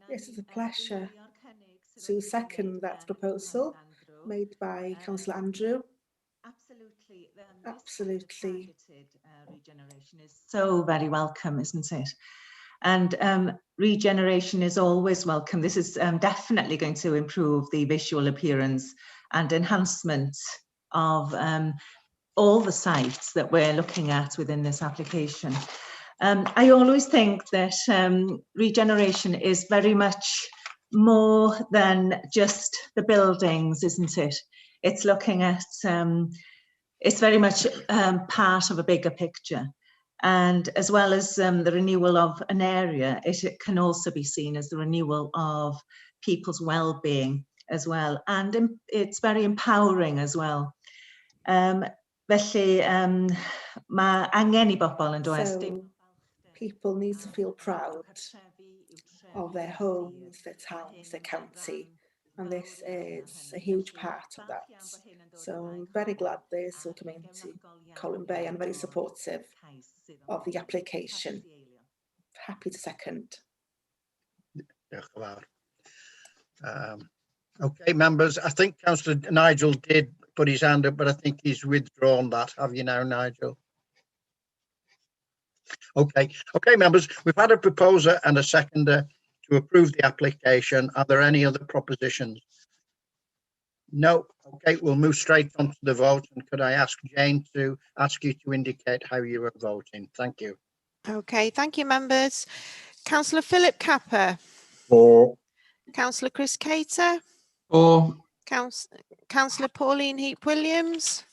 Yes, it's a pleasure to second that proposal made by Councillor Andrew. Absolutely. Regeneration is so very welcome, isn't it? And regeneration is always welcome. This is definitely going to improve the visual appearance and enhancement of all the sites that we're looking at within this application. I always think that regeneration is very much more than just the buildings, isn't it? It's looking at, it's very much part of a bigger picture. And as well as the renewal of an area, it can also be seen as the renewal of people's well-being as well. And it's very empowering as well. Felly, mae angen I bobl yn does. So people need to feel proud of their homes, their towns, their county, and this is a huge part of that. So I'm very glad this will come into Colwyn Bay and very supportive of the application. Happy to second. Okay, members, I think Councillor Nigel did put his hand up, but I think he's withdrawn that. Have you now, Nigel? Okay, members, we've had a proposer and a seconder to approve the application. Are there any other propositions? No. Okay, we'll move straight on to the vote. And could I ask Jane to ask you to indicate how you are voting? Thank you. Okay, thank you, members. Councillor Philip Capper. For. Councillor Chris Cater. For. Councillor Pauline Heap-Williams.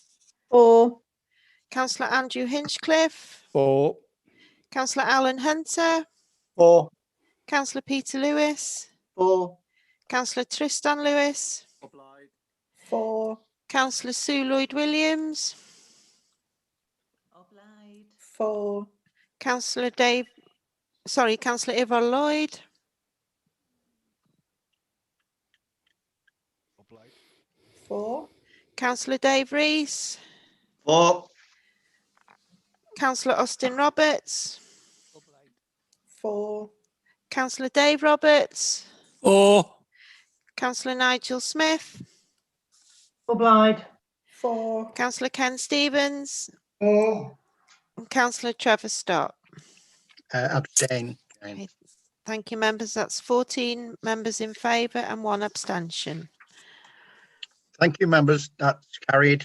For. Councillor Andrew Hinchcliffe. For. Councillor Alan Hunter. For. Councillor Peter Lewis. For. Councillor Tristan Lewis. For. Councillor Sue Lloyd-Williams. For. Councillor Councillor Yvonne Lloyd. For. Councillor Dave Rees. For. Councillor Austin Roberts. For. Councillor Dave Roberts. For. Councillor Nigel Smith. Obliged. For. Councillor Ken Stevens. For. And Councillor Trevor Stott. Abstain. Okay. Thank you, members. That's 14 members in favour and 1 abstention. Thank you, members. That's carried.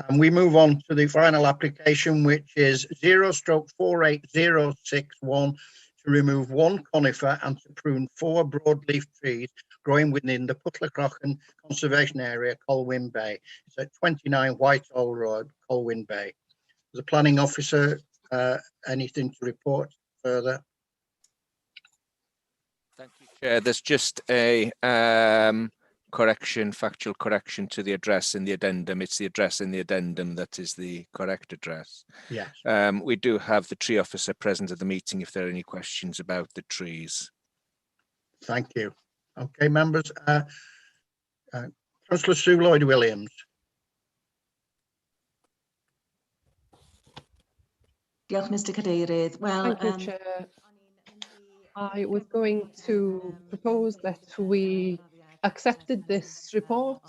And we move on to the final application, which is 0/48061 to remove 1 conifer and to prune 4 broadleaf trees growing within the Pwllcrochan Conservation Area, Colwyn Bay. It's at 29 Whitehall Road, Colwyn Bay. The planning officer, anything to report further? Thank you, Chair. There's just a factual correction to the address in the addendum. It's the address in the addendum that is the correct address. Yes. We do have the tree officer present at the meeting if there are any questions about the trees. Thank you. Okay, members. Councillor Sue Lloyd-Williams. Diolch, Mr Cadeirydd. Well, Thank you, Chair. I was going to propose that we accepted this report,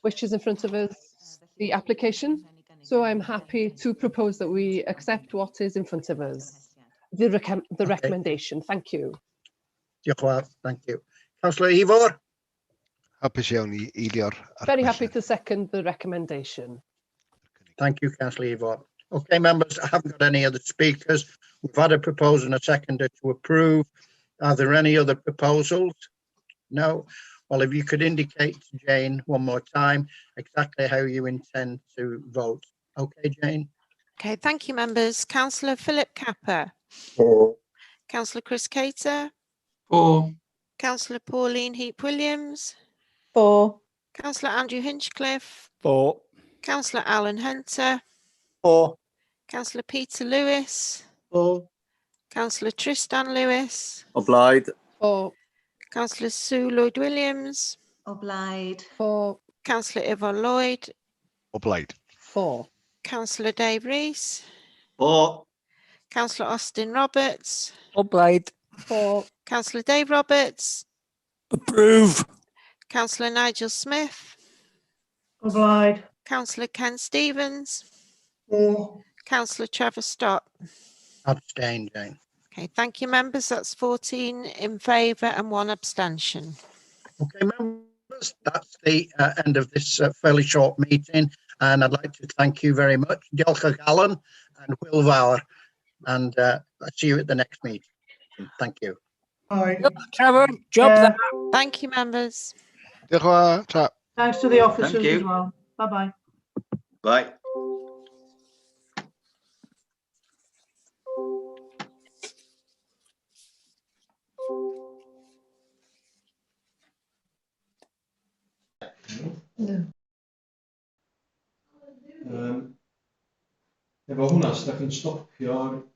which is in front of us, the application. So I'm happy to propose that we accept what is in front of us, the recommendation. Thank you. Diolch yn fawr. Thank you. Councillor Ivor. Hapus iawn I eilio'r Very happy to second the recommendation. Thank you, Councillor Ivor. Okay, members, I haven't got any other speakers. We've had a proposal and a seconder to approve. Are there any other proposals? No. Well, if you could indicate to Jane one more time exactly how you intend to vote. Okay, Jane? Okay, thank you, members. Councillor Philip Capper. For. Councillor Chris Cater. For. Councillor Pauline Heap-Williams. For. Councillor Andrew Hinchcliffe, 4. Councillor Alan Hunter, 4. Councillor Peter Lewis, 4. Councillor Tristan Lewis, Obliged. 4. Councillor Sue Lloyd-Williams, Obliged. 4. Councillor Yvonne Lloyd, Obliged. 4. Councillor Dave Rees, 4. Councillor Austin Roberts, Obliged. 4. Councillor Dave Roberts, Approve. Councillor Nigel Smith, Obliged. Councillor Ken Stevens, 4. Councillor Trevor Stott. Abstain, Jane. Okay, thank you, members. That's 14 in favour and 1 abstention. Okay, members, that's the end of this fairly short meeting, and I'd like to thank you very much. Diolch ag Alan and Will Fawr, and I'll see you at the next meeting. Thank you. Aye. Trevor, job Yeah. there. Thank you, members. Diolch yn fawr, ta. Thanks to the officers you. as well. Bye-bye. Bye. Efo hwnna, os da chi'n stopio'r